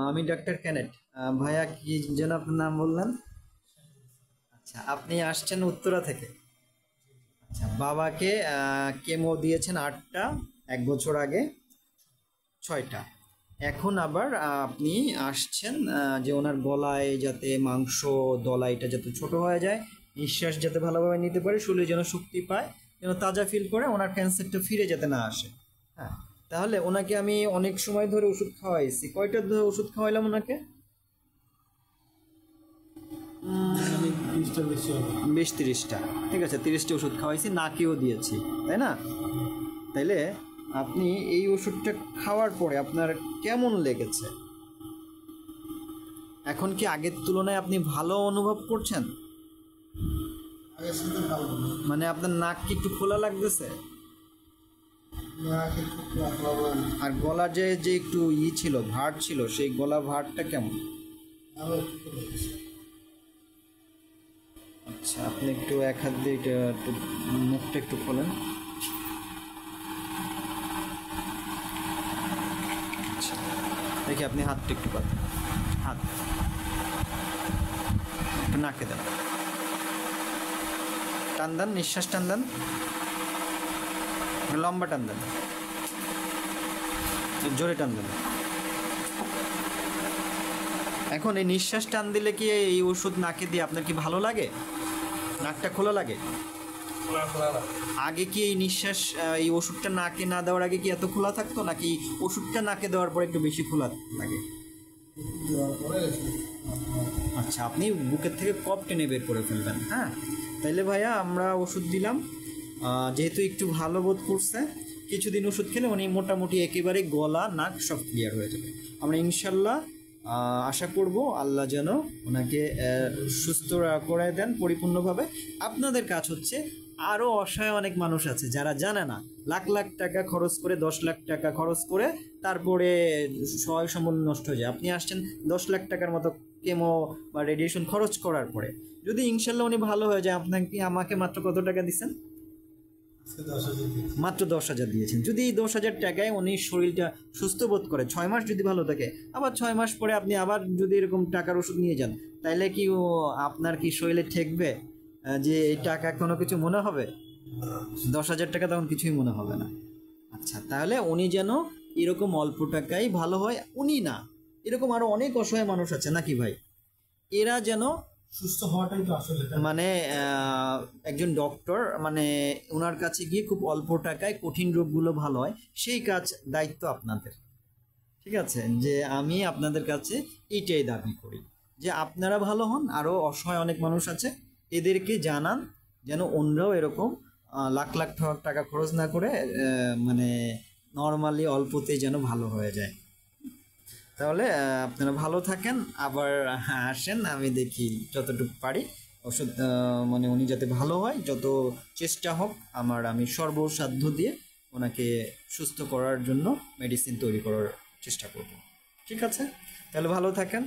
আমি ডক্টর কেনেট। ভাইয়া কি যেন আপনার নাম বললেন? আচ্ছা, আপনি আসছেন উত্তরা থেকে। আচ্ছা, বাবাকে কেমো দিয়েছেন 8টা, 1 বছর আগে 6টা। এখন আবার আপনি আসছেন যে ওনার গলায় যাতে মাংস দলাইটা যাতে ছোট হয়ে যায়, নিঃশ্বাস যাতে ভালোভাবে নিতে পারে, শরীরে যেন শক্তি পায়, যেন তাজা ফিল করে, ওনার ক্যান্সারটা ফিরে যাতে না আসে। হ্যাঁ, তাহলে ওনাকে আমি অনেক সময় ধরে ওষুধ খাওয়াইছি। কয়টা ধরে ওষুধ খাওয়াইলাম ওনাকে? আমি 20টা বেশি হবে। 20-30টা। ঠিক আছে, 30টি ওষুধ খাওয়াইছি, নাকেও দিয়েছি, তাই না? তাইলে আপনি এই ওষুধটা খাওয়ার পরে আপনার কেমন লেগেছে? এখন কি আগের তুলনায় আপনি ভালো অনুভব করছেন? আগের সাথে ভালো না। মানে আপনার নাক কি একটু খোলা লাগতেছে? নাক একটু খোলা না। আর গলার যে যে একটু ছিল, ভাট ছিল, সেই গলা ভাটটা কেমন? আরো একটু খোলা গেছে। আচ্ছা, আপনি একটু এক হাত দিয়ে একটু মুখটা একটু খোলেন। আচ্ছা, দেখি আপনি হাতটা একটু পাতেন। হাত একটু নাকে দেন, টান দেন, নিঃশ্বাস টান দেন, লম্বা টান দেন, জোরে টান দেন। এখন এই নিঃশ্বাস টান দিলে কি এই ওষুধ নাকে দিয়ে আপনার কি ভালো লাগে? নাকটা খোলা লাগে? আগে কি এই নিঃশ্বাস এই ওষুধটা নাকে না দেওয়ার আগে কি এত খোলা থাকতো, নাকি ওষুধটা নাকে দেওয়ার পরে একটু বেশি খোলা লাগে? দেওয়ার পরে আচ্ছা, আপনি বুকের থেকে কপ টেনে বের করে ফেলবেন। হ্যাঁ, তাইলে ভাইয়া আমরা ওষুধ দিলাম। যেহেতু একটু ভালো বোধ করছে, কিছুদিন ওষুধ খেলে উনি মোটামুটি একেবারে গলা নাক সব ক্লিয়ার হয়ে যাবে। আমরা ইনশাল্লাহ আশা করব আল্লাহ যেন ওনাকে সুস্থ করে দেন পরিপূর্ণভাবে। আপনাদের কাজ হচ্ছে, আরও অসহায় অনেক মানুষ আছে যারা জানে না, লাখ লাখ টাকা খরচ করে, 10 লাখ টাকা খরচ করে তারপরে সহায় সম্পূর্ণ নষ্ট হয়ে যায়। আপনি আসছেন 10 লাখ টাকার মতো কেমো বা রেডিয়েশন খরচ করার পরে, যদি ইনশাল্লাহ উনি ভালো হয়ে যায়, আপনাকে আমাকে মাত্র কত টাকা দিচ্ছেন? আজকে 10,000 দিয়েছি। মাত্র 10,000 দিয়েছেন। যদি এই 10,000 টাকায় উনি শরীরটা সুস্থ বোধ করে, 6 মাস যদি ভালো থাকে, আবার 6 মাস পরে আপনি আবার যদি এরকম টাকার ওষুধ নিয়ে যান, তাইলে কি আপনার কি শরীরে ঠেকবে যে এই টাকা কোনো কিছু মনে হবে? 10,000 টাকা তখন কিছুই মনে হবে না। আচ্ছা, তাহলে উনি যেন এরকম অল্প টাকায় ভালো হয়, উনি না, এরকম আরো অনেক অসহায় মানুষ আছে নাকি ভাই, এরা যেন সুস্থ হওয়াটাই তো আসলে মানে একজন ডক্টর মানে ওনার কাছে গিয়ে খুব অল্প টাকায় কঠিন রোগগুলো ভালো হয়, সেই কাজ দায়িত্ব আপনাদের। ঠিক আছে, যে আমি আপনাদের কাছে এইটাই দাবি করি যে আপনারা ভালো হন, আরও অসহায় অনেক মানুষ আছে, এদেরকে জানান যেন অন্যরাও এরকম লাখ লাখ টাকা খরচ না করে মানে নর্মালি অল্পতে যেন ভালো হয়ে যায়। তাহলে আপনারা ভালো থাকেন, আবার আসেন, আমি দেখি যতটুকু পারি ওষুধ মানে উনি যাতে ভালো হয়, যত চেষ্টা হোক আমি সর্বসাধ্য দিয়ে ওনাকে সুস্থ করার জন্য মেডিসিন তৈরি করার চেষ্টা করব। ঠিক আছে, তাহলে ভালো থাকেন।